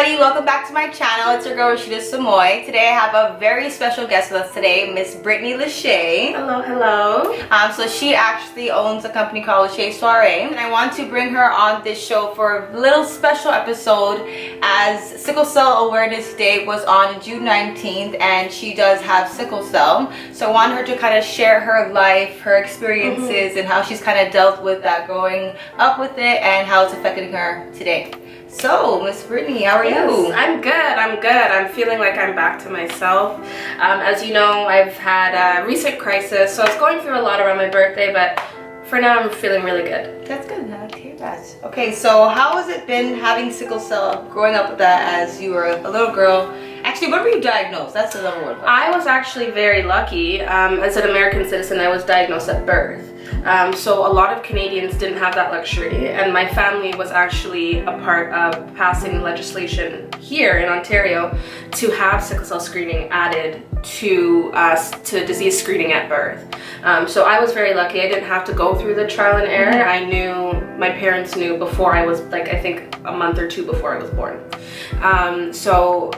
everybody, welcome back to my channel. It's your girl Lachee Soiree. Today I have a very special guest with us today, Miss Brittany Lachee. Hello, hello. So she actually owns a company called Lachee Soiree, and I want to bring her on this show for a little special episode as Sickle Cell Awareness Day was on June 19th, and she does have sickle cell. So I want her to kind of share her life, her experiences, and how she's kind of dealt with that growing up with it and how it's affecting her today. So, Miss Brittany, how are you? I'm good. I'm feeling like I'm back to myself. As you know, I've had a recent crisis, so I was going through a lot around my birthday, but for now I'm feeling really good. That's good. I like to hear that. Okay, so how has it been having sickle cell, growing up with that as you were a little girl? Actually, when were you diagnosed? That's the number one question. I was actually very lucky. As an American citizen, I was diagnosed at birth. So a lot of Canadians didn't have that luxury, and my family was actually a part of passing legislation here in Ontario to have sickle cell screening added to disease screening at birth. So I was very lucky. I didn't have to go through the trial and error. I knew, my parents knew before I was, like, I think a month or two before I was born. So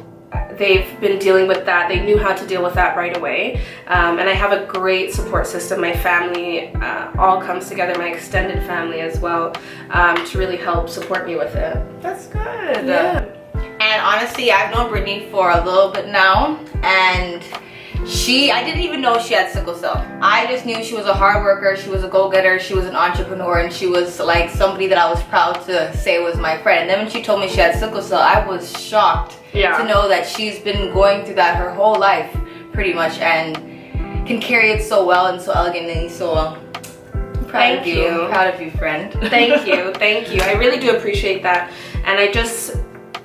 they've been dealing with that. They knew how to deal with that right away. And I have a great support system. My family all comes together, my extended family as well, to really help support me with it. That's good. Yeah. And honestly, I've known Brittany for a little bit now, and I didn't even know she had sickle cell. I just knew she was a hard worker, she was a go-getter, she was an entrepreneur, and she was like somebody that I was proud to say was my friend. And then when she told me she had sickle cell, I was shocked to know that she's been going through that her whole life, pretty much, and can carry it so well and so elegantly. So I'm proud of you. I'm proud of you, friend. Thank you, thank you. I really do appreciate that. And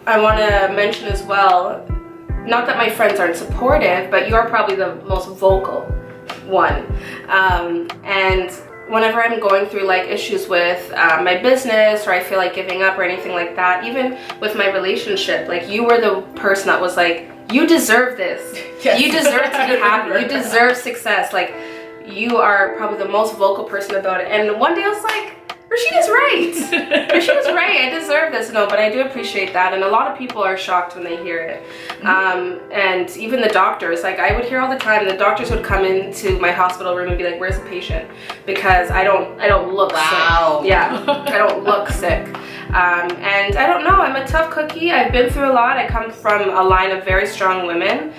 I want to mention as well, not that my friends aren't supportive, but you're probably the most vocal one. And whenever I'm going through like issues with my business, or I feel like giving up or anything like that, even with my relationship, like you were the person that was like, you deserve this. Yes. You deserve to be happy. You deserve success. Like, you are probably the most vocal person about it. And one day I was like, Rashida's right. Rashida's right. I deserve this. No, but I do appreciate that. And a lot of people are shocked when they hear it. And even the doctors, like I would hear all the time, the doctors would come into my hospital room and be like, where's the patient? Because I don't look sick. Yeah, I don't look sick. And I don't know, I'm a tough cookie. I've been through a lot. I come from a line of very strong women.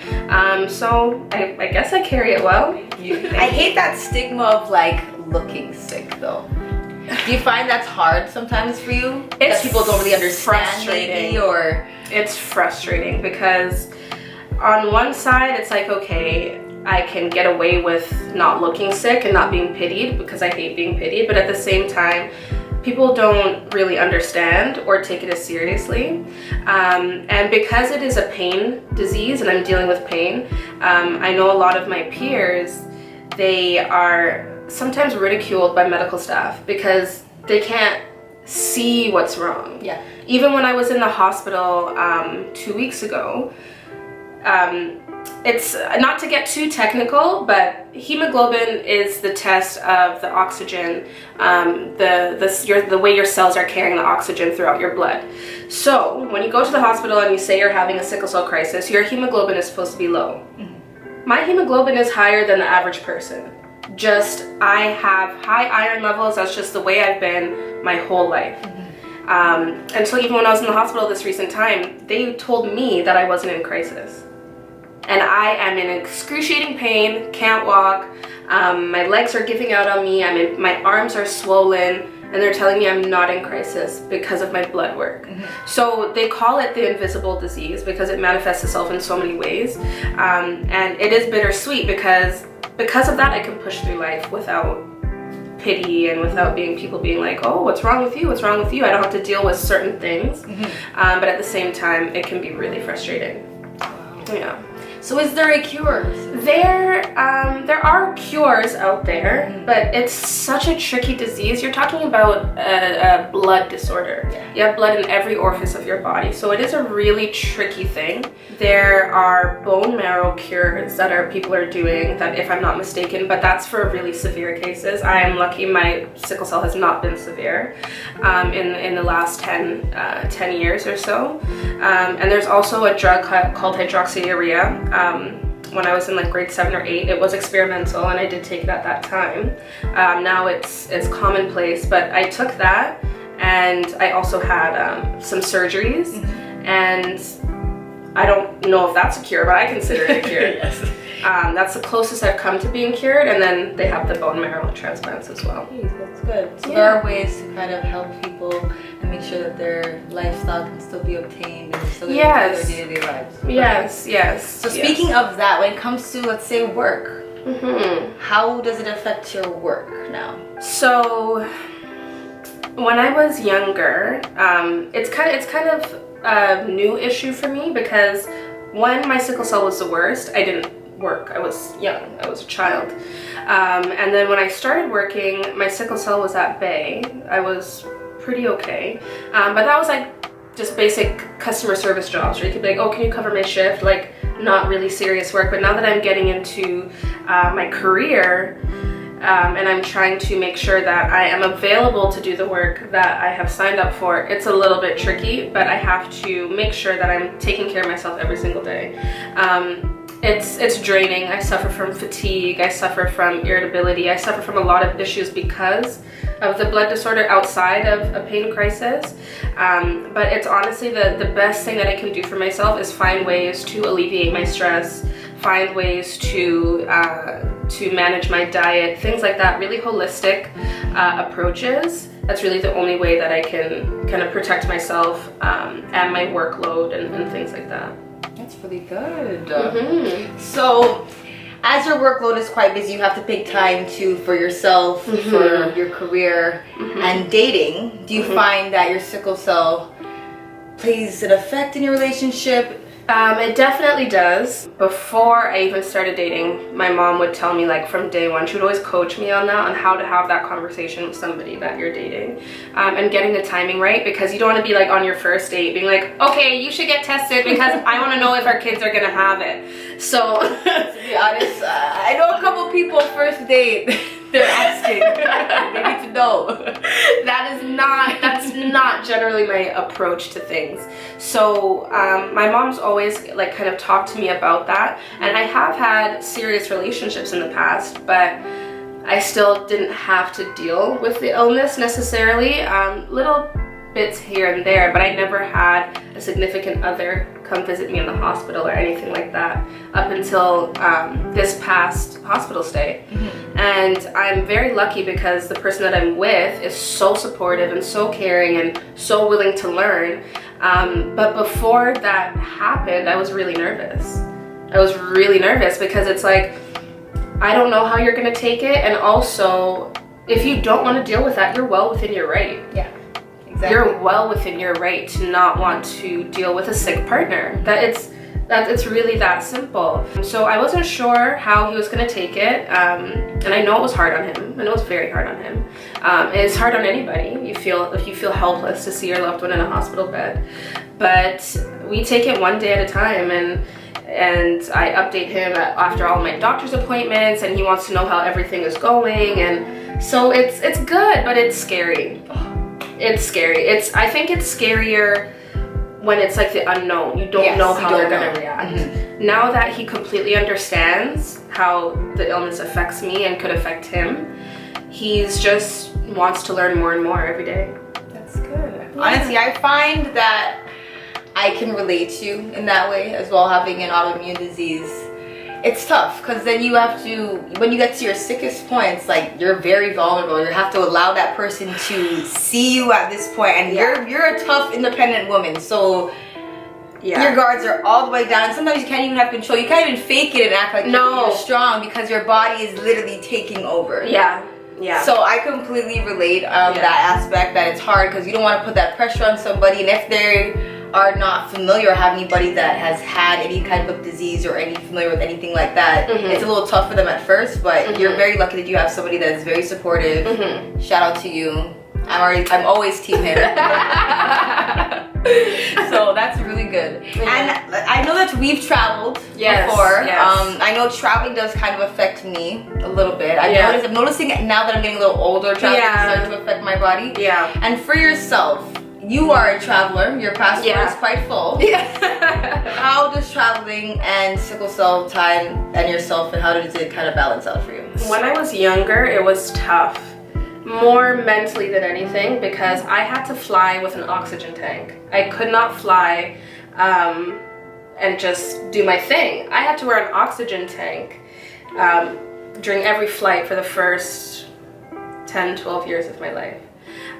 So I guess I carry it well. I hate that stigma of like looking sick though. Do you find that's hard sometimes for you? It's that people don't really understand, frustrating. maybe, or it's frustrating because on one side it's like, okay, I can get away with not looking sick and not being pitied because I hate being pitied, but at the same time, people don't really understand or take it as seriously. And because it is a pain disease and I'm dealing with pain, I know a lot of my peers, they are sometimes ridiculed by medical staff because they can't see what's wrong. Yeah. Even when I was in the hospital 2 weeks ago, it's not to get too technical, but hemoglobin is the test of the oxygen, the way your cells are carrying the oxygen throughout your blood. So when you go to the hospital and you say you're having a sickle cell crisis, your hemoglobin is supposed to be low. My hemoglobin is higher than the average person. I have high iron levels. That's just the way I've been my whole life. And so even when I was in the hospital this recent time, they told me that I wasn't in crisis. And I am in excruciating pain, can't walk, my legs are giving out on me, my arms are swollen, and they're telling me I'm not in crisis because of my blood work. So they call it the invisible disease because it manifests itself in so many ways. And it is bittersweet because of that I can push through life without pity and without people being like, oh, what's wrong with you? What's wrong with you? I don't have to deal with certain things. But at the same time, it can be really frustrating. Wow. Yeah. So is there a cure? There are cures out there, but it's such a tricky disease. You're talking about a blood disorder. Yeah. You have blood in every orifice of your body, so it is a really tricky thing. There are bone marrow cures that people are doing, that if I'm not mistaken, but that's for really severe cases. I am lucky my sickle cell has not been severe in the last 10 years or so. And there's also a drug called hydroxyurea. When I was in like grade 7 or 8, it was experimental and I did take it at that time. Now it's commonplace, but I took that, and I also had some surgeries, and I don't know if that's a cure, but I consider it a cure. Yes. That's the closest I've come to being cured, and then they have the bone marrow transplants as well. That's good. So there are ways to kind of help people and make sure that their lifestyle can still be obtained and still get into their day-to-day lives. Yes. So speaking of that, when it comes to, let's say, work, how does it affect your work now? So when I was younger, it's kind of a new issue for me, because when my sickle cell was the worst, I didn't work. I was young. I was a child. And then when I started working, my sickle cell was at bay. I was pretty okay. But that was like just basic customer service jobs where you could be like, oh, can you cover my shift? Like, not really serious work. But now that I'm getting into my career, and I'm trying to make sure that I am available to do the work that I have signed up for, it's a little bit tricky, but I have to make sure that I'm taking care of myself every single day. It's draining. I suffer from fatigue. I suffer from irritability. I suffer from a lot of issues because of the blood disorder outside of a pain crisis. But it's honestly the best thing that I can do for myself is find ways to alleviate my stress, find ways to manage my diet, things like that, really holistic approaches. That's really the only way that I can kind of protect myself and my workload and things like that. That's really good. So as your workload is quite busy, you have to pick time for yourself, for your career, and dating. Do you find that your sickle cell plays an effect in your relationship? It definitely does. Before I even started dating, my mom would tell me, like, from day one, she would always coach me on that, on how to have that conversation with somebody that you're dating, and getting the timing right, because you don't want to be like on your first date being like, okay, you should get tested because I want to know if our kids are gonna have it. So to be honest, I know a couple people first date, they're asking, they need to know. That's not generally my approach to things. So my mom's always like kind of talked to me about that, and I have had serious relationships in the past, but I still didn't have to deal with the illness necessarily. Little bits here and there, but I never had a significant other come visit me in the hospital or anything like that up until this past hospital stay. And I'm very lucky because the person that I'm with is so supportive and so caring and so willing to learn. But before that happened, I was really nervous. I was really nervous because it's like, I don't know how you're gonna take it, and also if you don't want to deal with that, you're well within your right. Yeah. Exactly. You're well within your right to not want to deal with a sick partner. It's really that simple. So I wasn't sure how he was going to take it, and I know it was hard on him. I know it's very hard on him. It's hard on anybody. If you feel helpless to see your loved one in a hospital bed. But we take it one day at a time, and I update him after all my doctor's appointments, and he wants to know how everything is going. And so it's good, but it's scary. It's scary. I think it's scarier when it's like the unknown. You don't know how they're gonna react. Now that he completely understands how the illness affects me and could affect him, he's just wants to learn more and more every day. That's good. Yeah. Honestly, I find that I can relate to you in that way as well, having an autoimmune disease. It's tough because then you have to, when you get to your sickest points, like you're very vulnerable. You have to allow that person to see you at this point, and you're a tough, independent woman. So your guards are all the way down. And sometimes you can't even have control. You can't even fake it and act like you're strong because your body is literally taking over. Yeah. So I completely relate that aspect, that it's hard because you don't want to put that pressure on somebody, and if they are not familiar or have anybody that has had any kind of disease or any familiar with anything like that, it's a little tough for them at first, but you're very lucky that you have somebody that is very supportive. Shout out to you. I'm always team him. So that's really good. And I know that we've traveled before. I know traveling does kind of affect me a little bit. I'm noticing it now that I'm getting a little older, traveling is starting to affect my body. And for yourself, you are a traveler. Your passport is quite full. How does traveling and sickle cell time and yourself, and how does it kind of balance out for you? When I was younger, it was tough. More mentally than anything, because I had to fly with an oxygen tank. I could not fly and just do my thing. I had to wear an oxygen tank during every flight for the first 10, 12 years of my life.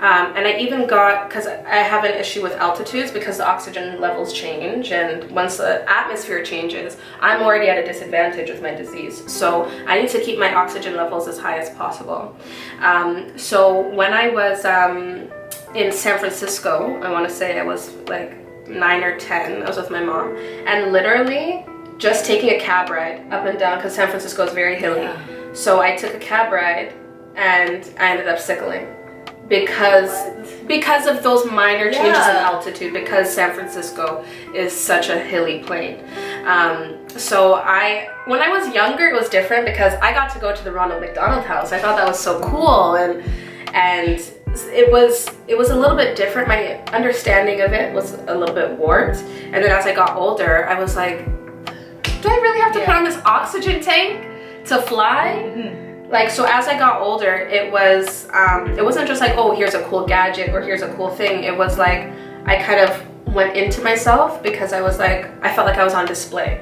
And I even got, because I have an issue with altitudes because the oxygen levels change, and once the atmosphere changes, I'm already at a disadvantage with my disease. So I need to keep my oxygen levels as high as possible. So when I was in San Francisco, I want to say I was like 9 or 10, I was with my mom, and literally just taking a cab ride up and down, because San Francisco is very hilly. So I took a cab ride and I ended up sickling. Because of those minor changes in altitude, because San Francisco is such a hilly plain. So when I was younger, it was different because I got to go to the Ronald McDonald House. I thought that was so cool, and it was a little bit different. My understanding of it was a little bit warped. And then as I got older, I was like, do I really have to put on this oxygen tank to fly? Like, so as I got older, it wasn't just like, oh, here's a cool gadget or here's a cool thing. It was like, I kind of went into myself because I was like, I felt like I was on display.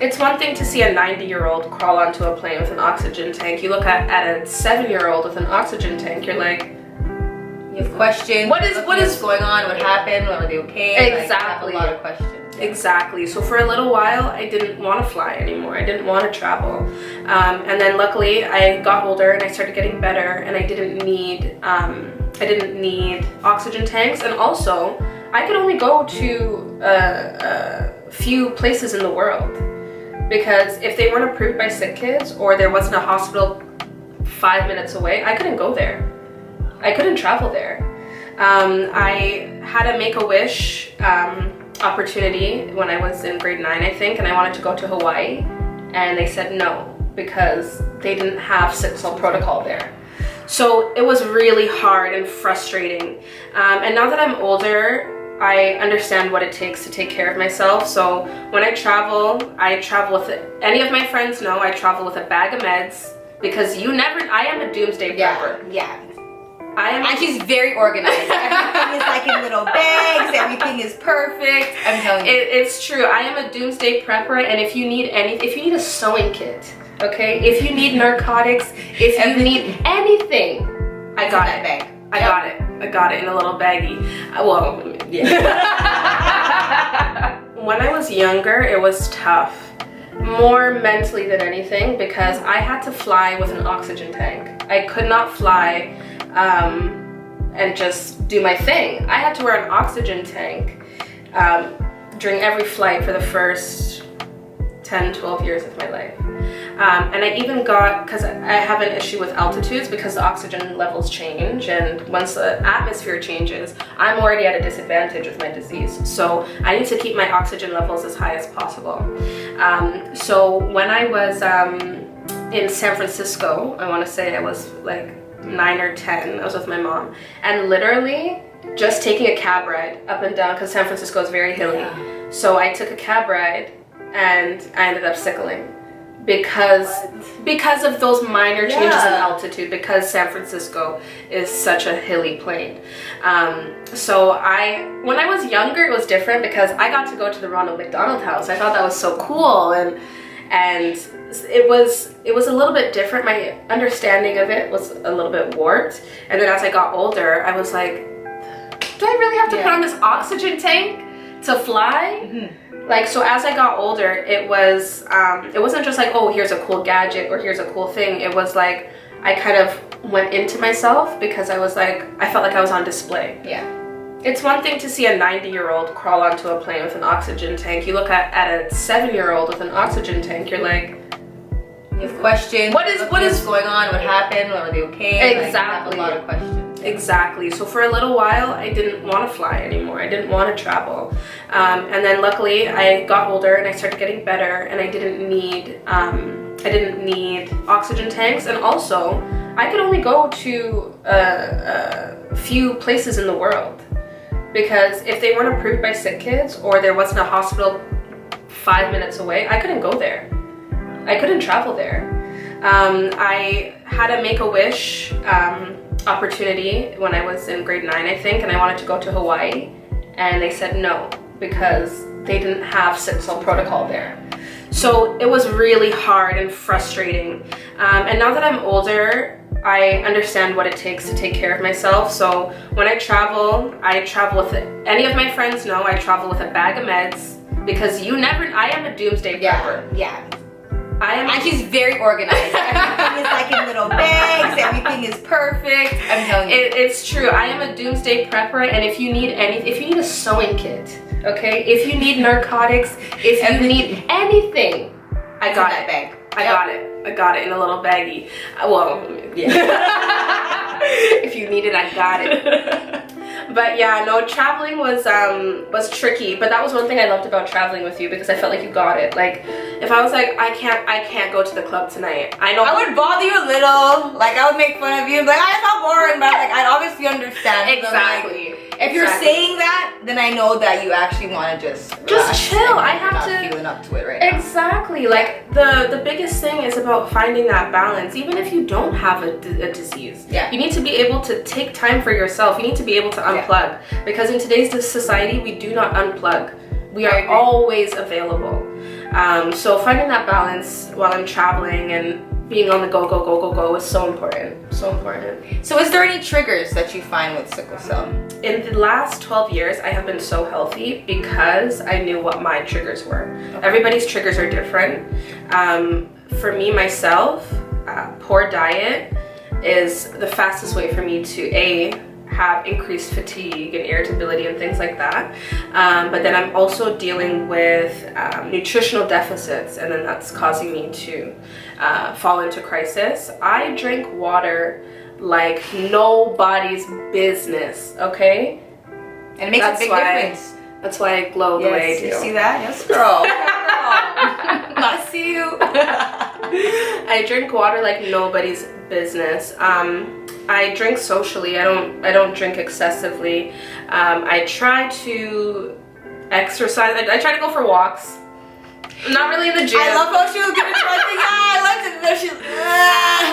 It's one thing to see a 90-year-old crawl onto a plane with an oxygen tank. You look at a 7-year-old with an oxygen tank, you're like, you have questions. What is going on? What happened? Are they okay? Exactly. Like, I have a lot of questions. Exactly. So for a little while, I didn't want to fly anymore. I didn't want to travel. And then luckily, I got older and I started getting better, and I didn't need oxygen tanks. And also, I could only go to a few places in the world, because if they weren't approved by sick kids or there wasn't a hospital 5 minutes away, I couldn't go there. I couldn't travel there. I had a Make-A-Wish opportunity when I was in grade 9, I think, and I wanted to go to Hawaii, and they said no because they didn't have sickle cell protocol there. So it was really hard and frustrating. And now that I'm older, I understand what it takes to take care of myself. So when I travel with any of my friends know I travel with a bag of meds, because I am a doomsday prepper. And she's very organized. Everything is like in little bags. Everything is perfect. I'm telling you. It's true. I am a doomsday prepper, and if you need a sewing kit, okay? If you need narcotics, if you need anything, I got it. Bag. I got it in a little baggie. When I was younger, it was tough. More mentally than anything, because I had to fly with an oxygen tank. I could not fly and just do my thing. I had to wear an oxygen tank during every flight for the first 10, 12 years of my life. And I even got, because I have an issue with altitudes because the oxygen levels change, and once the atmosphere changes, I'm already at a disadvantage with my disease. So I need to keep my oxygen levels as high as possible. So when I was in San Francisco, I want to say I was like 9 or 10, I was with my mom, and literally just taking a cab ride up and down, because San Francisco is very hilly. So I took a cab ride and I ended up sickling because of those minor changes in altitude, because San Francisco is such a hilly plain. So when I was younger, it was different because I got to go to the Ronald McDonald House. I thought that was so cool, and it was a little bit different. My understanding of it was a little bit warped. And then as I got older, I was like, do I really have to put on this oxygen tank to fly? Like, so as I got older, it wasn't just like, oh, here's a cool gadget or here's a cool thing. It was like, I kind of went into myself because I was like, I felt like I was on display. It's one thing to see a 90-year-old crawl onto a plane with an oxygen tank. You look at a 7-year-old with an oxygen tank, you're like, You have questions. What is going on? What happened? Are they okay? Exactly. Like, you have a lot of questions. Exactly. So for a little while, I didn't want to fly anymore. I didn't want to travel. And then luckily, I got older and I started getting better, and I didn't need oxygen tanks. And also, I could only go to a few places in the world, because if they weren't approved by Sick Kids or there wasn't a hospital 5 minutes away, I couldn't go there. I couldn't travel there. I had a Make-A-Wish opportunity when I was in grade 9, I think, and I wanted to go to Hawaii, and they said no because they didn't have sickle cell protocol there. So it was really hard and frustrating. And now that I'm older, I understand what it takes to take care of myself. So when I travel with any of my friends know I travel with a bag of meds, because I am a doomsday prepper. Yeah. And she's very organized. Everything is like in little bags. Everything is perfect. I'm telling you. It's true. I am a doomsday prepper, and if you need a sewing kit, okay? If you need narcotics, if you need anything, I got it. Bag. I got it in a little baggie. Well, yeah. If you need it, I got it. But yeah, no, traveling was tricky, but that was one thing I loved about traveling with you, because I felt like you got it. Like, if I was like, I can't go to the club tonight, I would bother you a little, like I would make fun of you and be like, I felt boring, but like I'd obviously understand. Exactly. If you're saying that, then I know that you actually want to just chill. I have not to feeling up to it right now. Exactly. Like the biggest thing is about finding that balance. Even if you don't have a disease, you need to be able to take time for yourself. You need to be able to unplug, because in today's society, we do not unplug. We are always available. So finding that balance while I'm traveling and being on the go is so important. So important. So is there any triggers that you find with sickle cell? In the last 12 years, I have been so healthy because I knew what my triggers were. Everybody's triggers are different. For me, myself, poor diet is the fastest way for me to have increased fatigue and irritability and things like that. But then I'm also dealing with nutritional deficits, and then that's causing me to fall into crisis. I drink water like nobody's business, okay? And it makes a big difference. That's why I glow the way I do. You see that? Yes, girl. I see you. I drink water like nobody's business. I drink socially. I don't drink excessively. I try to exercise. I try to go for walks. Not really in the gym. I love how she'll give it to us. I love it.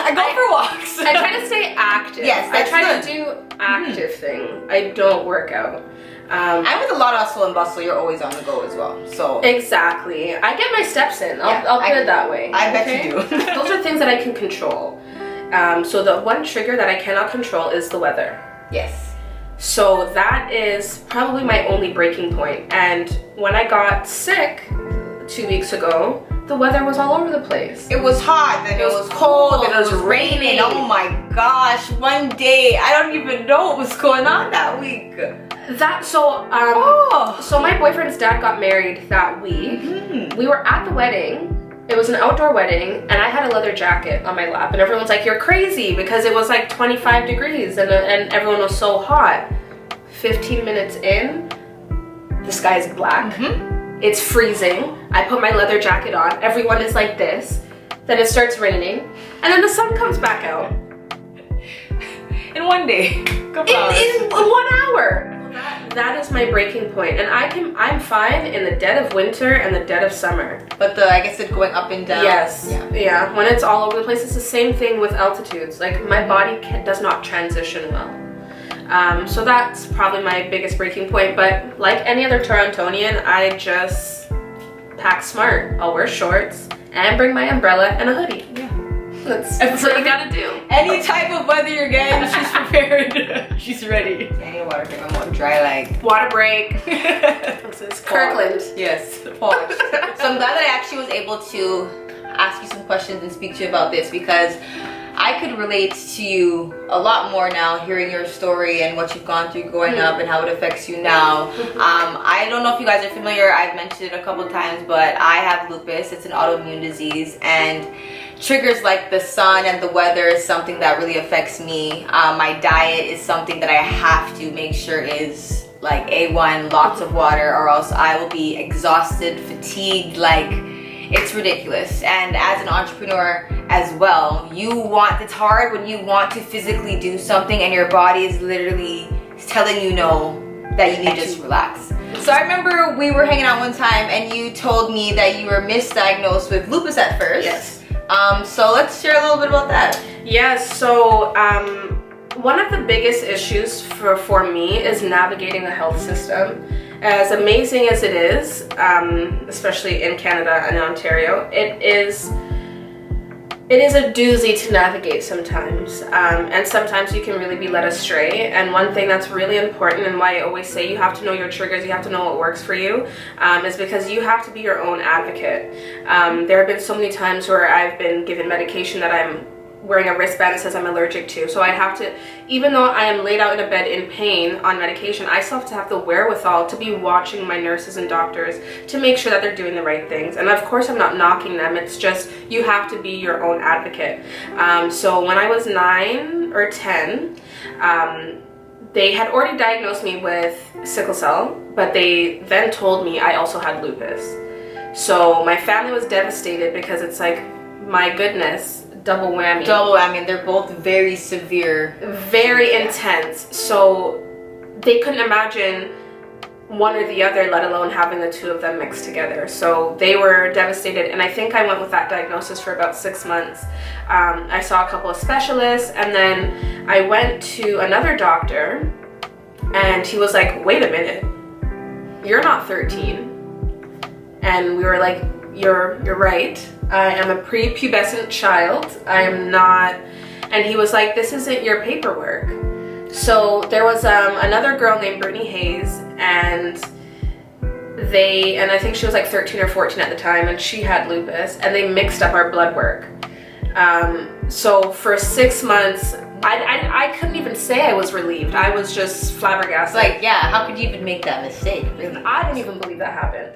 I go for walks. I try to stay active. Yes, I try to do active thing. I don't work out. And with a lot of hustle and bustle, you're always on the go as well. So exactly. I get my steps in. I'll put it that way. I bet you do. Those are things that I can control. So the one trigger that I cannot control is the weather. Yes. So that is probably my only breaking point. And when I got sick 2 weeks ago, the weather was all over the place. It was hot, then it was cold, then it was raining. Oh my gosh, one day, I don't even know what was going on that week. So my boyfriend's dad got married that week. Mm-hmm. We were at the wedding. It was an outdoor wedding, and I had a leather jacket on my lap, and everyone's like, you're crazy, because it was like 25 degrees and everyone was so hot. 15 minutes in, the sky is black. Mm-hmm. It's freezing. I put my leather jacket on. Everyone is like this. Then it starts raining, and then the sun comes back out. In one day. In 1 hour. That is my breaking point, and I'm fine in the dead of winter and the dead of summer. But I guess it's going up and down. Yes. Yeah. When it's all over the place, it's the same thing with altitudes. Like, my body does not transition well. So that's probably my biggest breaking point. But like any other Torontonian, I just pack smart. I'll wear shorts and bring my umbrella and a hoodie. Yeah. That's what you gotta do. Any type of weather you're getting, she's prepared. She's ready. I need a water break. I'm on dry leg. Water break. This is Kirkland. Yes, pause. So I'm glad that I actually was able to ask you some questions and speak to you about this, because I could relate to you a lot more now, hearing your story and what you've gone through growing up and how it affects you now. I don't know if you guys are familiar, I've mentioned it a couple times, but I have lupus. It's an autoimmune disease, and triggers like the sun and the weather is something that really affects me. My diet is something that I have to make sure is like A1, lots of water, or else I will be exhausted, fatigued, like it's ridiculous. And as an entrepreneur as well, it's hard when you want to physically do something and your body is literally telling you no, that you need to just relax. So I remember we were hanging out one time and you told me that you were misdiagnosed with lupus at first. Yes. So let's share a little bit about that. Yes, so one of the biggest issues for me is navigating the health system. As amazing as it is, especially in Canada and Ontario, it is a doozy to navigate sometimes, and sometimes you can really be led astray. And one thing that's really important, and why I always say you have to know your triggers, you have to know what works for you, is because you have to be your own advocate. There have been so many times where I've been given medication that I'm wearing a wristband that says I'm allergic to. So I have to, even though I am laid out in a bed in pain on medication, I still have to have the wherewithal to be watching my nurses and doctors to make sure that they're doing the right things. And of course I'm not knocking them, it's just you have to be your own advocate. So when I was 9 or 10, they had already diagnosed me with sickle cell, but they then told me I also had lupus. So my family was devastated because it's like, my goodness, double whammy. Double whammy, and they're both very severe. Very intense. So they couldn't imagine one or the other, let alone having the two of them mixed together. So they were devastated, and I think I went with that diagnosis for about 6 months. I saw a couple of specialists, and then I went to another doctor, and he was like, wait a minute, you're not 13. And we were like, you're right. I am a prepubescent child. I am not. And he was like, this isn't your paperwork. So there was another girl named Brittany Lachee, and I think she was like 13 or 14 at the time, and she had lupus, and they mixed up our blood work. So for 6 months, I couldn't even say I was relieved. I was just flabbergasted. Like, yeah, how could you even make that mistake? Really? I didn't even believe that happened.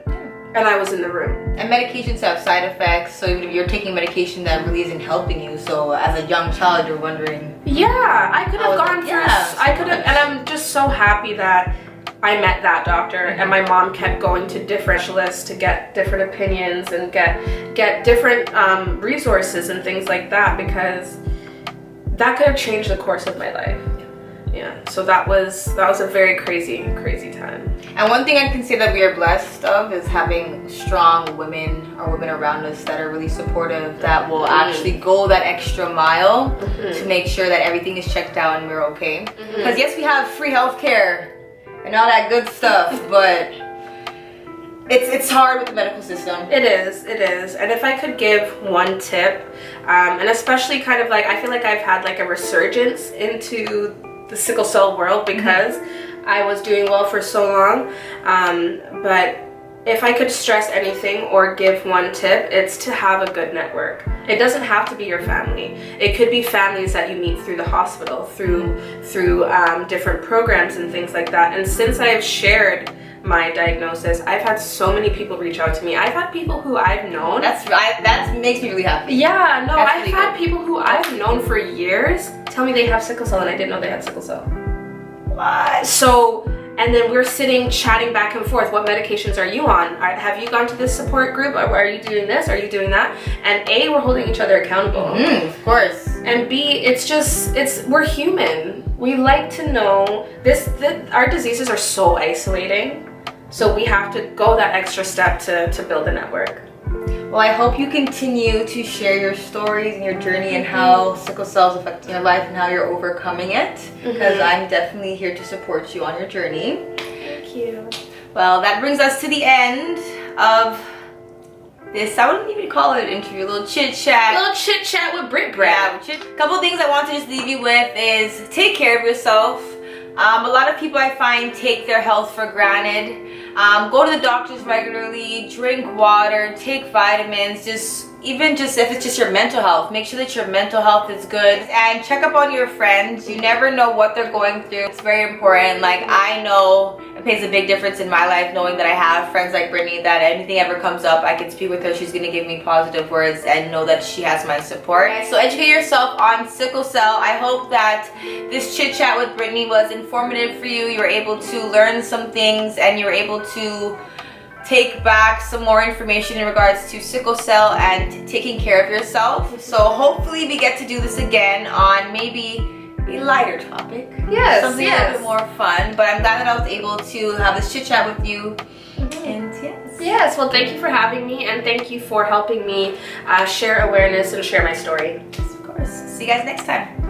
And I was in the room. And medications have side effects, so even if you're taking medication that really isn't helping you, so as a young child you're wondering. Yeah, I could have gone through, yeah, I could have, and I'm just so happy that I met that doctor, and my mom kept going to different specialists to get different opinions and get different resources and things like that, because that could have changed the course of my life. Yeah, so that was a very crazy time. And one thing I can say that we are blessed of is having strong women or women around us that are really supportive, that will actually go that extra mile to make sure that everything is checked out and we're okay. Because yes, we have free healthcare and all that good stuff, but it's hard with the medical system. It is. And if I could give one tip, and especially kind of like, I feel like I've had like a resurgence into the sickle cell world because I was doing well for so long, but if I could stress anything or give one tip, it's to have a good network. It doesn't have to be your family. It could be families that you meet through the hospital, through different programs and things like that. And since I have shared my diagnosis, I've had so many people reach out to me. I've had people who I've known. That makes me really happy. Yeah, no, That's I've really had good. people who I've known for years tell me they have sickle cell, and I didn't know they had sickle cell. What? So, and then we're sitting chatting back and forth. What medications are you on? Have you gone to this support group? Are you doing this? Are you doing that? And A, we're holding each other accountable. Of course. And B, we're human. We like to know our diseases are so isolating. So we have to go that extra step to build a network. Well, I hope you continue to share your stories and your journey and how sickle cell is affecting your life and how you're overcoming it, because I'm definitely here to support you on your journey. Thank you. Well, that brings us to the end of this, I wouldn't even call it an interview, a little chit chat. A little chit chat with Britt. Yeah, a couple things I want to just leave you with is take care of yourself. A lot of people I find take their health for granted. Go to the doctors regularly, drink water, take vitamins, even just if it's just your mental health, make sure that your mental health is good, and check up on your friends. You never know what they're going through. It's very important. Like, I know it makes a big difference in my life knowing that I have friends like Brittany, that anything ever comes up, I can speak with her. She's gonna give me positive words and know that she has my support. So educate yourself on sickle cell. I hope that this chit chat with Brittany was informative for you. You were able to learn some things and you were able to take back some more information in regards to sickle cell and taking care of yourself. So hopefully we get to do this again on maybe a lighter topic. Yes, something a little bit more fun. But I'm glad that I was able to have this chit chat with you. And yes, well, thank you for having me, and thank you for helping me share awareness and share my story. Yes, of course. See you guys next time.